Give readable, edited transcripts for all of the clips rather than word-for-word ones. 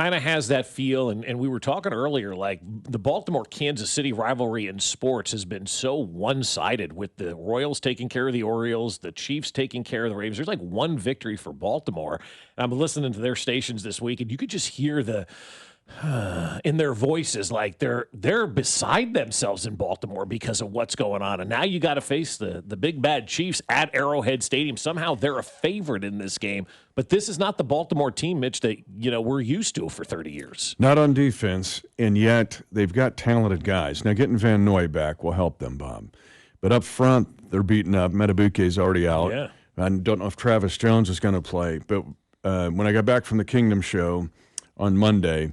kind of has that feel, and we were talking earlier, like the Baltimore-Kansas City rivalry in sports has been so one-sided with the Royals taking care of the Orioles, the Chiefs taking care of the Ravens. There's like one victory for Baltimore. And I'm listening to their stations this week, and you could just hear the in their voices, like they're beside themselves in Baltimore because of what's going on. And now you got to face the big bad Chiefs at Arrowhead Stadium. Somehow they're a favorite in this game, but this is not the Baltimore team, Mitch, that we're used to for 30 years. Not on defense, and yet they've got talented guys. Now getting Van Noy back will help them, Bob. But up front, they're beaten up. Metabuke's already out. Yeah. I don't know if Travis Jones is going to play, but when I got back from the Kingdom show on Monday,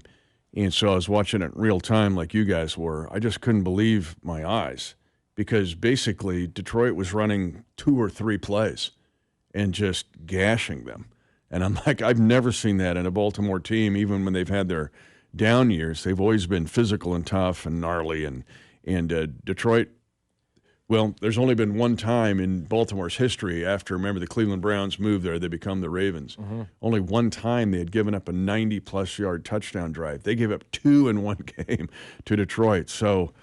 and so I was watching it in real time like you guys were, I just couldn't believe my eyes because basically Detroit was running 2 or 3 plays and just gashing them. And I'm like, I've never seen that in a Baltimore team, even when they've had their down years. They've always been physical and tough and gnarly. And Detroit, well, there's only been one time in Baltimore's history after, remember, the Cleveland Browns moved there, they become the Ravens. Mm-hmm. Only one time they had given up a 90-plus yard touchdown drive. They gave up 2 in one game to Detroit. So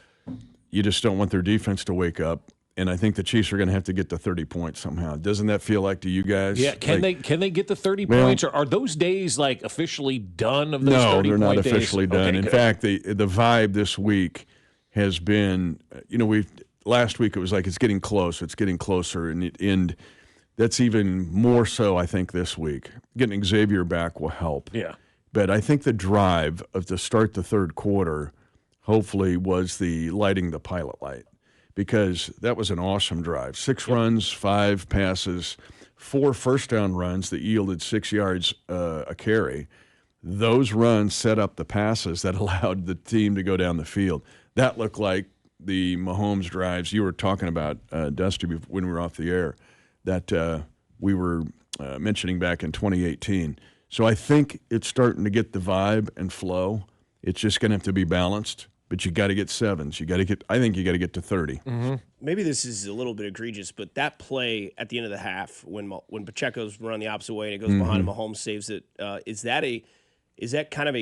you just don't want their defense to wake up. And I think the Chiefs are going to have to get to 30 points somehow. Doesn't that feel like to you guys? Yeah, can they get the 30 points? Or are those days like officially done of those 30-point days? No, they're not officially done. Okay, in good. fact, the vibe this week has been, last week it was like it's getting close, it's getting closer, and that's even more so, I think, this week. Getting Xavier back will help. Yeah. But I think the drive of to start the third quarter hopefully was the lighting the pilot light, because that was an awesome drive. 6 runs, 5 passes, 4 first-down runs that yielded 6 yards a carry. Those runs set up the passes that allowed the team to go down the field. That looked like the Mahomes drives you were talking about, Dusty, when we were off the air, that we were mentioning back in 2018. So I think it's starting to get the vibe and flow. It's just going to have to be balanced. But you got to get 7s. I think you got to get to 30. Mm-hmm. Maybe this is a little bit egregious, but that play at the end of the half when Pacheco's run the opposite way and it goes behind him, Mahomes saves it. Is that kind of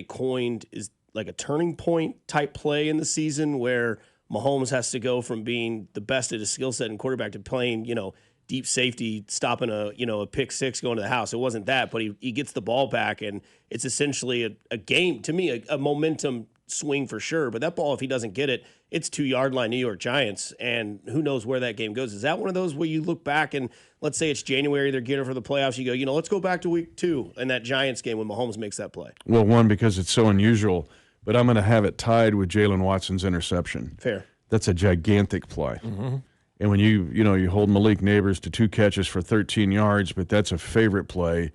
like a turning point type play in the season where Mahomes has to go from being the best at his skill set and quarterback to playing, deep safety, stopping a pick six, going to the house? It wasn't that, but he gets the ball back, and it's essentially a game, to me, a momentum swing for sure. But that ball, if he doesn't get it, it's 2-yard line New York Giants, and who knows where that game goes. Is that one of those where you look back and let's say it's January, they're getting for the playoffs, you go, let's go back to week 2 in that Giants game when Mahomes makes that play? Well, one, because it's so unusual, but I'm going to have it tied with Jalen Watson's interception. Fair. That's a gigantic play. Mm-hmm. And when you hold Malik Neighbors to 2 catches for 13 yards, but that's a favorite play,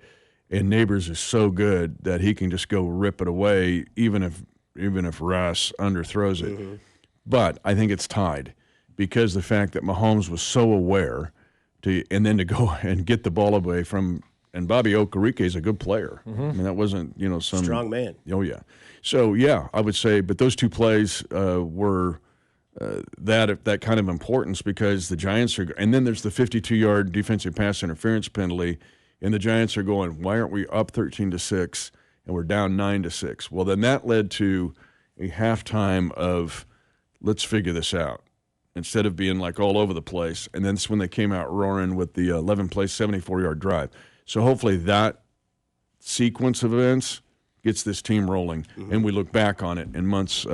and Neighbors is so good that he can just go rip it away, even if Russ underthrows it. Mm-hmm. But I think it's tied because the fact that Mahomes was so aware and then to go and get the ball away from, and Bobby Okereke is a good player. Mm-hmm. I mean, that wasn't, some strong man. Oh yeah. So yeah, I would say, but those 2 plays were that kind of importance because the Giants are, and then there's the 52-yard defensive pass interference penalty, and the Giants are going, why aren't we up 13-6? And we're down 9-6. Well, then that led to a halftime of let's figure this out instead of being like all over the place. And then it's when they came out roaring with the 11-play, 74-yard drive. So hopefully that sequence of events gets this team rolling, and we look back on it and months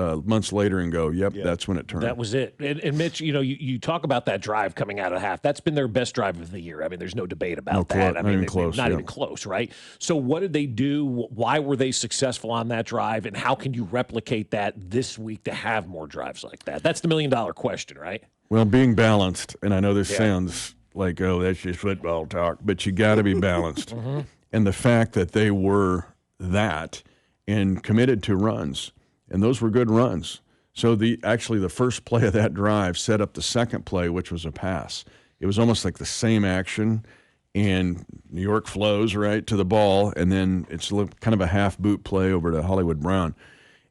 later and go, yep, that's when it turned. That was it. And Mitch, you talk about that drive coming out of half. That's been their best drive of the year. I mean, there's no debate about that. Not even close. Not even close, right? So what did they do? Why were they successful on that drive, and how can you replicate that this week to have more drives like that? That's the million-dollar question, right? Well, being balanced, and I know this sounds like, oh, that's just football talk, but you got to be balanced. And the fact that they were that and committed to runs, and those were good runs. So the first play of that drive set up the second play, which was a pass. It was almost like the same action, and New York flows right to the ball, and then it's kind of a half boot play over to Hollywood Brown.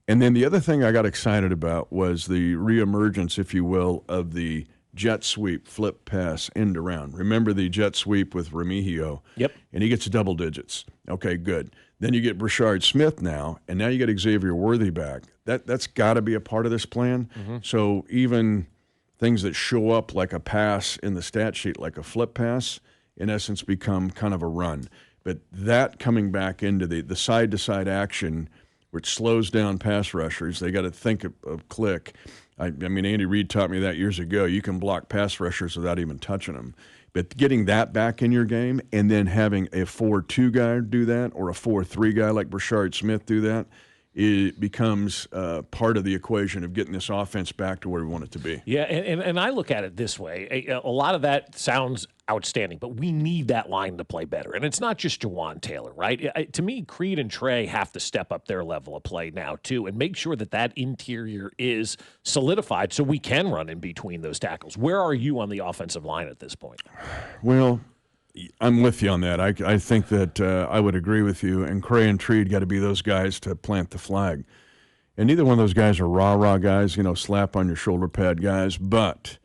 And then the other thing I got excited about was the reemergence, if you will, of the jet sweep, flip pass, end around. Remember the jet sweep with Remigio? Yep. And he gets double digits. Okay, good. Then you get Brashard Smith now, and now you get Xavier Worthy back. That's got to be a part of this plan. So even things that show up like a pass in the stat sheet, like a flip pass, in essence become kind of a run. But that coming back into the side-to-side action, which slows down pass rushers, they got to think of click. I mean, Andy Reid taught me that years ago. You can block pass rushers without even touching them. But getting that back in your game and then having a 4-2 guy do that or a 4-3 guy like Brashard Smith do that, it becomes part of the equation of getting this offense back to where we want it to be. Yeah, and I look at it this way. A lot of that sounds outstanding, but we need that line to play better. And it's not just Jawan Taylor, right? To me, Creed and Trey have to step up their level of play now, too, and make sure that that interior is solidified so we can run in between those tackles. Where are you on the offensive line at this point? Well, I'm with you on that. I think that I would agree with you. And Cray and Treed got to be those guys to plant the flag. And neither one of those guys are rah-rah guys, slap on your shoulder pad guys, but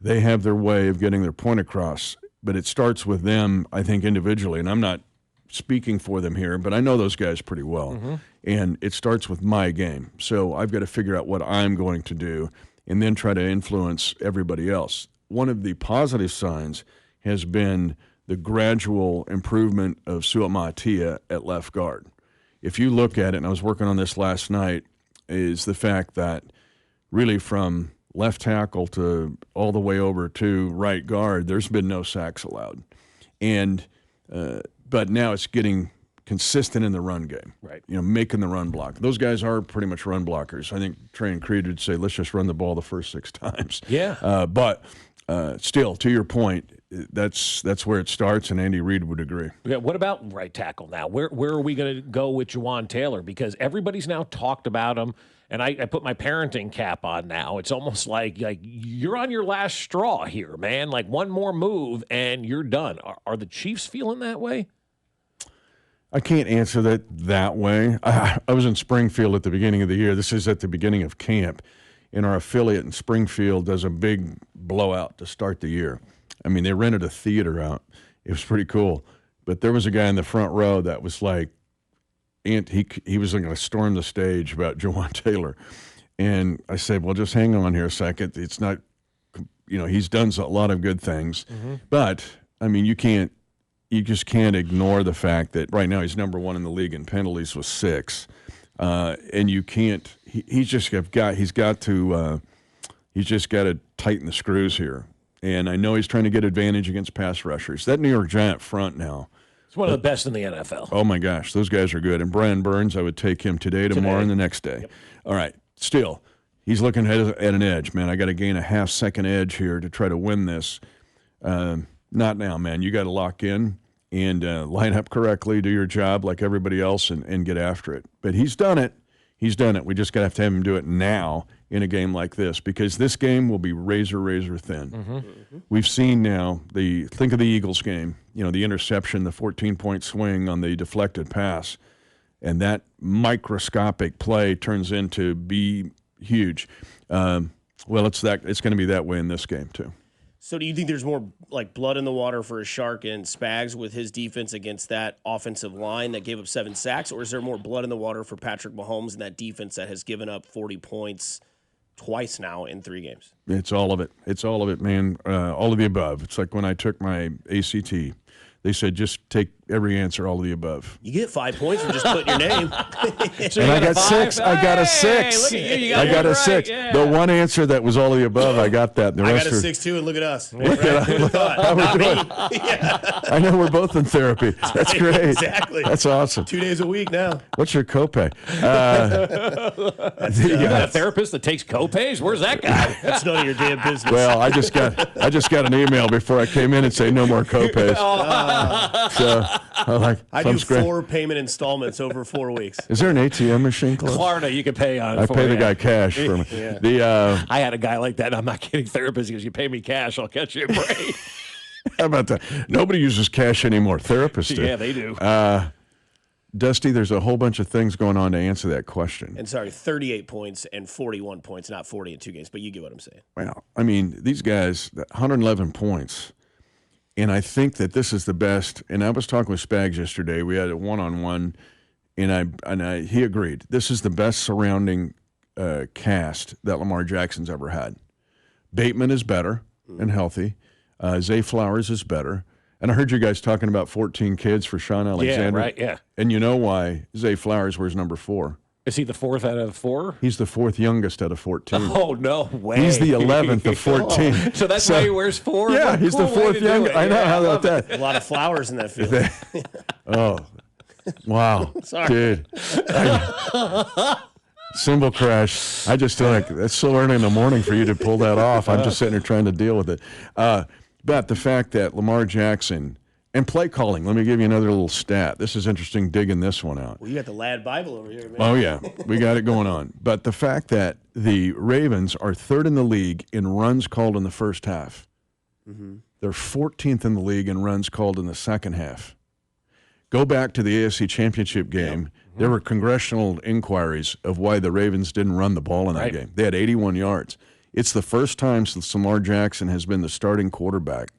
they have their way of getting their point across. But it starts with them, I think, individually. And I'm not speaking for them here, but I know those guys pretty well. And it starts with my game. So I've got to figure out what I'm going to do and then try to influence everybody else. One of the positive signs has been the gradual improvement of Suat-Matia at left guard. If you look at it, and I was working on this last night, is the fact that really from left tackle to all the way over to right guard, there's been no sacks allowed. And but now it's getting consistent in the run game, right? Making the run block. Those guys are pretty much run blockers. I think Trey and Creed would say, let's just run the ball the first 6 times. Yeah. But still, to your point, that's where it starts, and Andy Reid would agree. Yeah. What about right tackle now? Where are we going to go with Jawan Taylor? Because everybody's now talked about him, and I put my parenting cap on now. It's almost like you're on your last straw here, man. Like one more move, and you're done. Are the Chiefs feeling that way? I can't answer that way. I was in Springfield at the beginning of the year. This is at the beginning of camp, and our affiliate in Springfield does a big blowout to start the year. I mean, they rented a theater out. It was pretty cool. But there was a guy in the front row that was like, he was going to storm the stage about Jawan Taylor. And I said, well, just hang on here a second. It's not, he's done a lot of good things. But, I mean, you just can't ignore the fact that right now he's number 1 in the league in penalties with 6. And you can't, he's just got to tighten the screws here. And I know he's trying to get advantage against pass rushers. That New York Giant front now. It's one of the best in the NFL. Oh, my gosh. Those guys are good. And Brian Burns, I would take him today, tomorrow, and the next day. Yep. All right. Still, he's looking at an edge, man. I got to gain a half-second edge here to try to win this. Not now, man. You got to lock in and line up correctly, do your job like everybody else, and get after it. But he's done it. He's done it. We just got to have him do it now in a game like this, because this game will be razor thin. We've seen now think of the Eagles game, the interception, the 14-point swing on the deflected pass, and that microscopic play turns into be huge. Well, it's going to be that way in this game too. So do you think there's more like blood in the water for a Shark and Spags with his defense against that offensive line that gave up 7 sacks, or is there more blood in the water for Patrick Mahomes and that defense that has given up 40 points twice now in 3 games? It's all of it. It's all of it, man. All of the above. It's like when I took my ACT. They said just take every answer, all of the above. You get 5 points for just putting your name. So and I got 6. I got a 6. Look at you. I got a 6. Yeah. The one answer that was all of the above, I got that. The I rest got a are, 6 too, and look at us. Look at how we're doing. I know we're both in therapy. That's great. Exactly. That's awesome. 2 days a week now. What's your copay? You got a therapist that takes copays? Where's that guy? That's none of your damn business. Well, I just got an email before I came in and say no more copays. So I do 4 payment installments over 4 weeks. Is there an ATM machine close? Klarna, you can pay on. I pay the guy cash for me. Yeah. I had a guy like that. And I'm not kidding. Therapist, he goes, "You pay me cash, I'll catch you a break." How about that? Nobody uses cash anymore. Therapists do. Yeah, they do. Dusty, there's a whole bunch of things going on to answer that question. And sorry, 38 points and 41 points, not 40 in 2 games, but you get what I'm saying. Well, I mean, these guys, 111 points, and I think that this is the best. And I was talking with Spags yesterday. We had a one-on-one, and he agreed. This is the best surrounding cast that Lamar Jackson's ever had. Bateman is better and healthy. Zay Flowers is better. And I heard you guys talking about 14 kids for Sean Alexander. Yeah, right, yeah. And you know why Zay Flowers wears number 4. Is he the 4th out of 4? He's the 4th youngest out of 14. Oh, no way. He's the 11th of 14. So that's why he wears 4? Yeah, What a he's cool the way 4th to do youngest. it. I know, Yeah, how about love that? A lot of flowers in that field. Oh, wow. Sorry. Dude. Cymbal crash. I just feel like it's so early in the morning for you to pull that off. I'm just sitting there trying to deal with it. But the fact that Lamar Jackson and play calling, let me give you another little stat. This is interesting, digging this one out. Well, you got the Lad Bible over here, man. Oh, yeah. We got it going on. But the fact that the Ravens are 3rd in the league in runs called in the first half. Mm-hmm. They're 14th in the league in runs called in the second half. Go back to the AFC Championship game. Yep. Mm-hmm. There were congressional inquiries of why the Ravens didn't run the ball in that game. They had 81 yards. It's the first time since Lamar Jackson has been the starting quarterback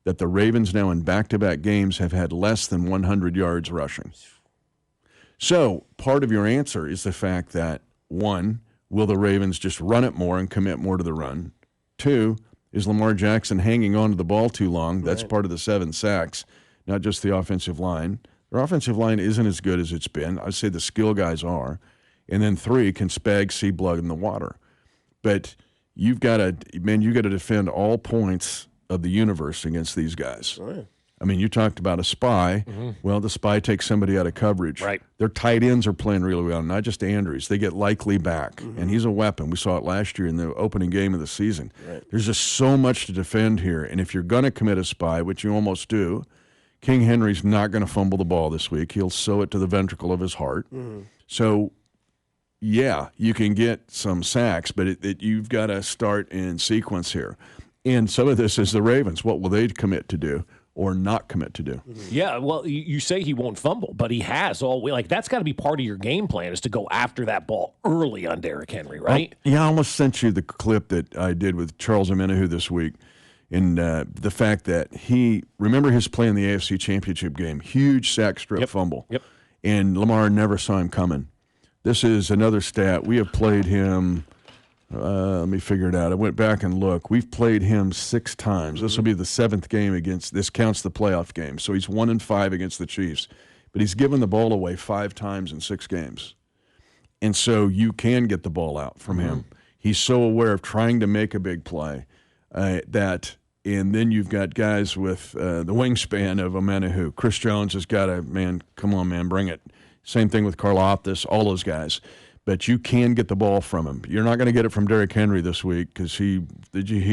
that the Ravens now in back-to-back games have had less than 100 yards rushing. So part of your answer is the fact that, 1, will the Ravens just run it more and commit more to the run? 2, is Lamar Jackson hanging on to the ball too long? That's part of the 7 sacks, not just the offensive line. Their offensive line isn't as good as it's been. I'd say the skill guys are. And then 3, can Spags see blood in the water? But you've got to defend all points of the universe against these guys. Oh, yeah. I mean, you talked about a spy. Mm-hmm. Well, the spy takes somebody out of coverage. Right. Their tight ends are playing really well, not just Andrews. They get Likely back, and he's a weapon. We saw it last year in the opening game of the season. Right. There's just so much to defend here, and if you're going to commit a spy, which you almost do, King Henry's not going to fumble the ball this week. He'll sew it to the ventricle of his heart. Mm-hmm. So, yeah, you can get some sacks, but you've got to start in sequence here. And some of this is the Ravens. What will they commit to do or not commit to do? Yeah, well, you say he won't fumble, but he has all way. Like, that's got to be part of your game plan is to go after that ball early on Derrick Henry, right? Yeah, I almost sent you the clip that I did with Charles Omenihu this week. And the fact that remember his play in the AFC Championship game, huge sack strip fumble. Yep. And Lamar never saw him coming. This is another stat. We have played him... let me figure it out. I went back and looked. We've played him 6 times. This will be the 7th game against. This counts the playoff game. So he's 1-5 against the Chiefs, but he's given the ball away 5 times in 6 games, and so you can get the ball out from him. He's so aware of trying to make a big play that. And then you've got guys with the wingspan of Omenihu. Chris Jones has got to, come on, man, bring it. Same thing with Karlaftis, all those guys. But you can get the ball from him. You're not going to get it from Derrick Henry this week because he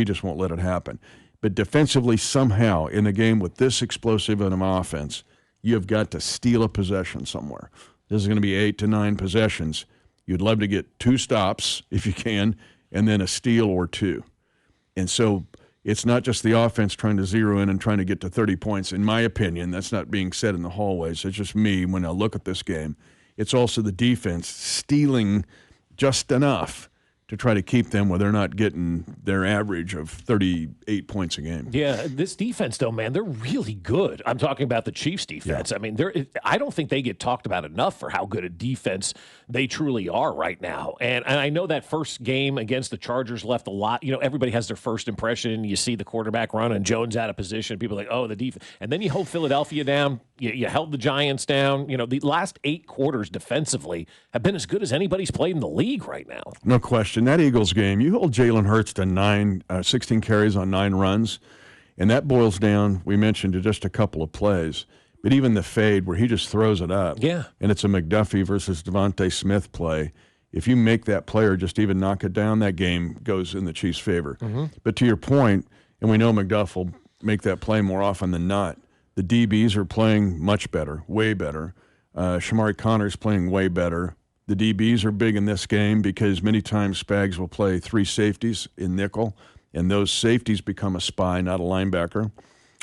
just won't let it happen. But defensively, somehow, in a game with this explosive an offense, you have got to steal a possession somewhere. This is going to be 8 to 9 possessions. You'd love to get 2 stops, if you can, and then a steal or 2. And so it's not just the offense trying to zero in and trying to get to 30 points. In my opinion, that's not being said in the hallways. It's just me when I look at this game. It's also the defense stealing just enough to try to keep them where they're not getting their average of 38 points a game. Yeah, this defense, though, man, they're really good. I'm talking about the Chiefs' defense. Yeah. I mean, I don't think they get talked about enough for how good a defense they truly are right now. And I know that first game against the Chargers left a lot. You know, everybody has their first impression. You see the quarterback run and Jones out of position. People are like, oh, the defense. And then you hold Philadelphia down. You held the Giants down. You know, the last 8 quarters defensively have been as good as anybody's played in the league right now. No question. That Eagles game, you hold Jalen Hurts to 16 carries on 9 runs, and that boils down, we mentioned, to just a couple of plays. But even the fade where he just throws it up, and it's a McDuffie versus Devontae Smith play, if you make that player just even knock it down, that game goes in the Chiefs' favor. Mm-hmm. But to your point, and we know McDuff will make that play more often than not, the DBs are playing much better, way better. Shamari Connor's playing way better. The DBs are big in this game because many times Spags will play 3 safeties in nickel, and those safeties become a spy, not a linebacker.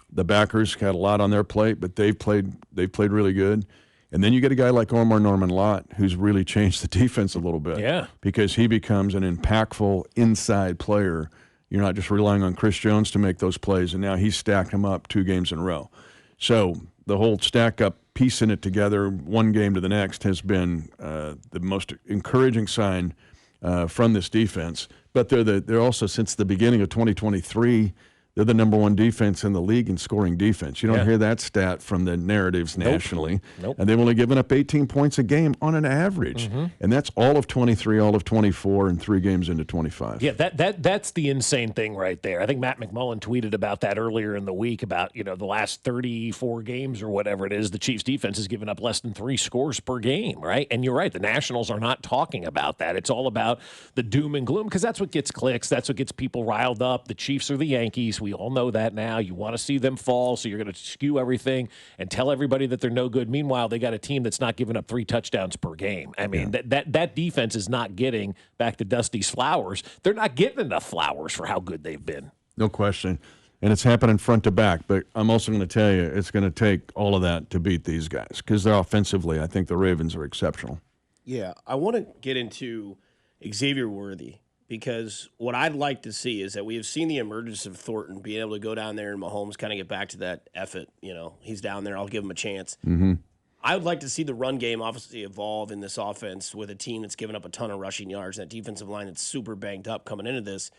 The backers had a lot on their plate, but they've played really good. And then you get a guy like Omar Norman Lott, who's really changed the defense a little bit. Yeah. Because he becomes an impactful inside player. You're not just relying on Chris Jones to make those plays, and now he's stacked them up 2 games in a row. So the whole stack up, piecing it together one game to the next has been the most encouraging sign from this defense. But they're also, since the beginning of 2023, they're the number 1 defense in the league in scoring defense. You don't hear that stat from the narratives nationally. Nope. And they've only given up 18 points a game on an average. And that's all of 23, all of 24, and 3 games into 25. Yeah, that's the insane thing right there. I think Matt McMullen tweeted about that earlier in the week about, the last 34 games or whatever it is, the Chiefs defense has given up less than 3 scores per game, right? And you're right, the Nationals are not talking about that. It's all about the doom and gloom because that's what gets clicks. That's what gets people riled up. The Chiefs are the Yankees. We all know that now. You want to see them fall, so you're going to skew everything and tell everybody that they're no good. Meanwhile, they got a team that's not giving up 3 touchdowns per game. I mean, that defense is not getting, back to Dusty's flowers, they're not getting enough flowers for how good they've been. No question. And it's happening front to back. But I'm also going to tell you, it's going to take all of that to beat these guys because they're offensively, I think the Ravens are exceptional. Yeah, I want to get into Xavier Worthy. Because what I'd like to see is that we have seen the emergence of Thornton being able to go down there and Mahomes kind of get back to that effort. He's down there. I'll give him a chance. I would like to see the run game obviously evolve in this offense with a team that's given up a ton of rushing yards, that defensive line that's super banged up coming into this.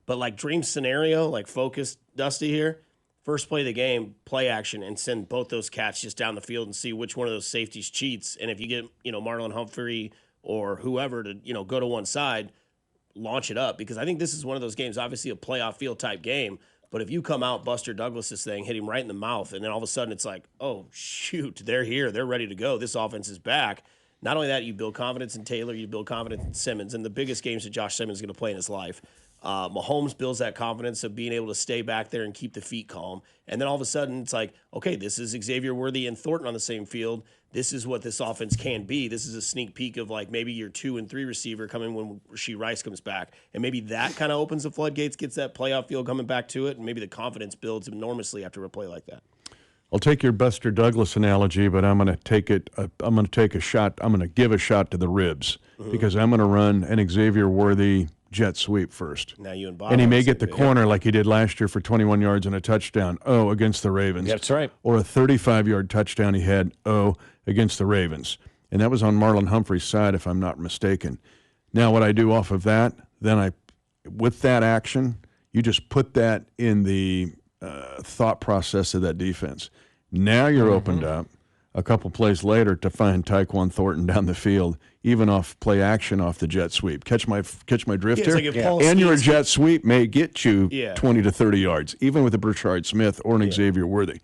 But like dream scenario, like focus Dusty here, first play of the game, play action, and send both those cats just down the field and see which one of those safeties cheats. And if you get, Marlon Humphrey or whoever to, go to one side, launch it up, because I think this is one of those games, obviously a playoff field type game, but if you come out, Buster Douglas this thing, hit him right in the mouth, and then all of a sudden it's like, oh, shoot, they're here, they're ready to go, this offense is back. Not only that, you build confidence in Taylor, you build confidence in Simmons, and the biggest games that Josh Simmons is going to play in his life. Mahomes builds that confidence of being able to stay back there and keep the feet calm. And then all of a sudden, it's like, okay, this is Xavier Worthy and Thornton on the same field. This is what this offense can be. This is a sneak peek of like maybe your 2 and 3 receiver coming when Rashee Rice comes back. And maybe that kind of opens the floodgates, gets that playoff field coming back to it, and maybe the confidence builds enormously after a play like that. I'll take your Buster Douglas analogy, but I'm going to take it. I'm going to take a shot. I'm going to give a shot to the ribs because I'm going to run an Xavier Worthy jet sweep first. Now you and Bob. And he may get the corner like he did last year for 21 yards and a touchdown. Oh, against the Ravens. That's right. Or a 35-yard touchdown he had. Oh, against the Ravens. And that was on Marlon Humphrey's side, if I'm not mistaken. Now, what I do off of that, then with that action, you just put that in the thought process of that defense. Now you're opened up a couple plays later to find Tyquan Thornton down the field, even off play action off the jet sweep. Catch my drift here? Like and your jet sweep may get you 20 to 30 yards, even with a Brashard Smith or an Xavier Worthy.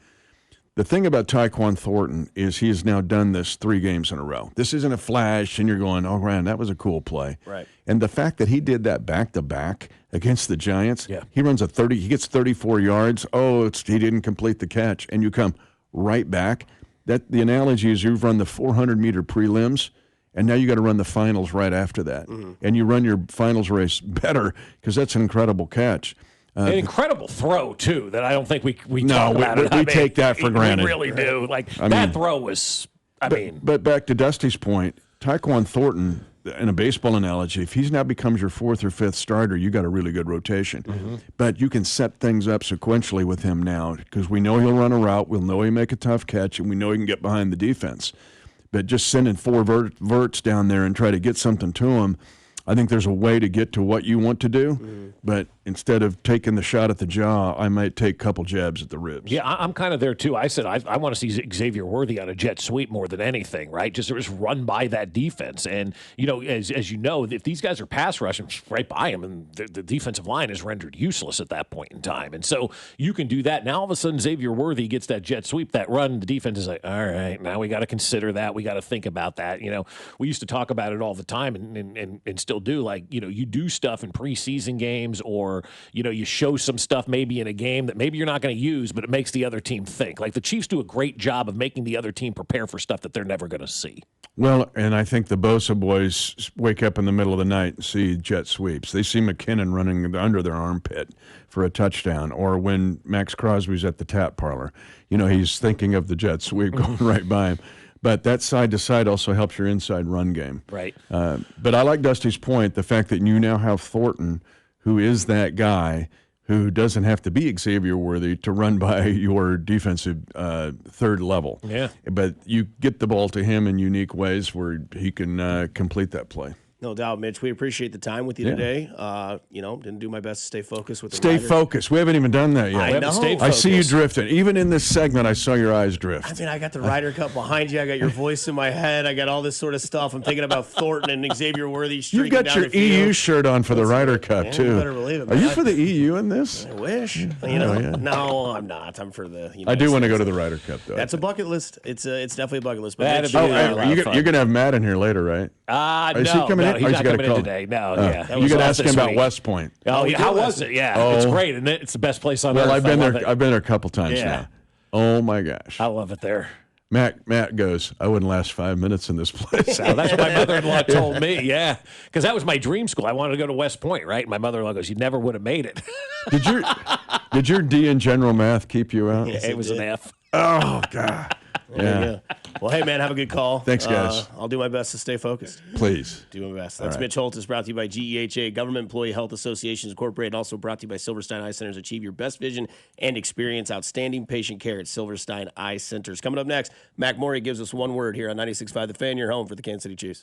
The thing about Tyquan Thornton is he has now done this 3 games in a row. This isn't a flash, and you're going, oh, man, that was a cool play. Right. And the fact that he did that back-to-back against the Giants, he gets 34 yards. Oh, he didn't complete the catch, and you come right back. The analogy is you've run the 400-meter prelims, and now you got to run the finals right after that. And you run your finals race better because that's an incredible catch. An incredible throw, too, that I don't think we no, talk about. We take that for granted. We really do. That throw was, But back to Dusty's point, Tyquan Thornton, in a baseball analogy, if he's now becomes your 4th or 5th starter, you got a really good rotation. But you can set things up sequentially with him now because we know he'll run a route, we'll know he'll make a tough catch, and we know he can get behind the defense. But just sending 4 verts down there and try to get something to him, I think there's a way to get to what you want to do, but instead of taking the shot at the jaw, I might take a couple jabs at the ribs. Yeah, I'm kind of there, too. I said I want to see Xavier Worthy on a jet sweep more than anything, right? Just run by that defense. And, as you know, if these guys are pass rushing right by him, and the defensive line is rendered useless at that point in time. And so you can do that. Now, all of a sudden, Xavier Worthy gets that jet sweep, that run. The defense is like, all right, now we got to consider that. We got to think about that. We used to talk about it all the time and still do. Like, you do stuff in preseason games or, you show some stuff maybe in a game that maybe you're not going to use, but it makes the other team think. Like the Chiefs do a great job of making the other team prepare for stuff that they're never going to see. Well, and I think the Bosa boys wake up in the middle of the night and see jet sweeps. They see McKinnon running under their armpit for a touchdown, or when Max Crosby's at the tap parlor, he's thinking of the jet sweep going right by him. but that side to side also helps your inside run game. Right. But I like Dusty's point, the fact that you now have Thornton, who is that guy who doesn't have to be Xavier Worthy to run by your defensive third level. Yeah. But you get the ball to him in unique ways where he can complete that play. No doubt, Mitch. We appreciate the time with you today. Didn't do my best to stay focused with the Stay Riders. focused. We haven't even done that yet. I know. I see you drifting. Even in this segment, I saw your eyes drift. I mean, I got the Ryder Cup behind you. I got your voice in my head. I got all this sort of stuff. I'm thinking about Thornton and Xavier Worthy streaking You've got down your the field. EU shirt on for the Ryder Cup, Yeah, too. you better believe it, Are you man. for the EU in this? I wish. Yeah. No, I'm not. I'm for the United I do want to States. go to the Ryder Cup, though. That's a bucket list. It's definitely a bucket list. But That'd Mitch, be Oh, a lot of you're fun. going to have Matt in here later, right? No, Is he coming in? he's Or not he's got a coming in call? today. No, yeah. That You was can off ask him this about week. West Point. Oh, we yeah. did How last was it? week. Yeah, it's great, isn't it? It's the best place on earth. Well, I've been I love there. it. I've been there a couple times Yeah. now. Oh my gosh! I love it there. Matt goes, I wouldn't last 5 minutes in this place. So that's what my mother-in-law told me. Yeah, because that was my dream school. I wanted to go to West Point, right? My mother-in-law goes, "You never would have made it." Did your D in general math keep you out? It was an F. Oh God. Yeah. Well, hey, man, have a good call. Thanks, guys. I'll do my best to stay focused. Please. Do my best. That's Mitch Holthus, brought to you by GEHA, Government Employee Health Associations Incorporated, also brought to you by Silverstein Eye Centers. Achieve your best vision and experience outstanding patient care at Silverstein Eye Centers. Coming up next, Mac Morey gives us one word here on 96.5 The Fan, your home for the Kansas City Chiefs.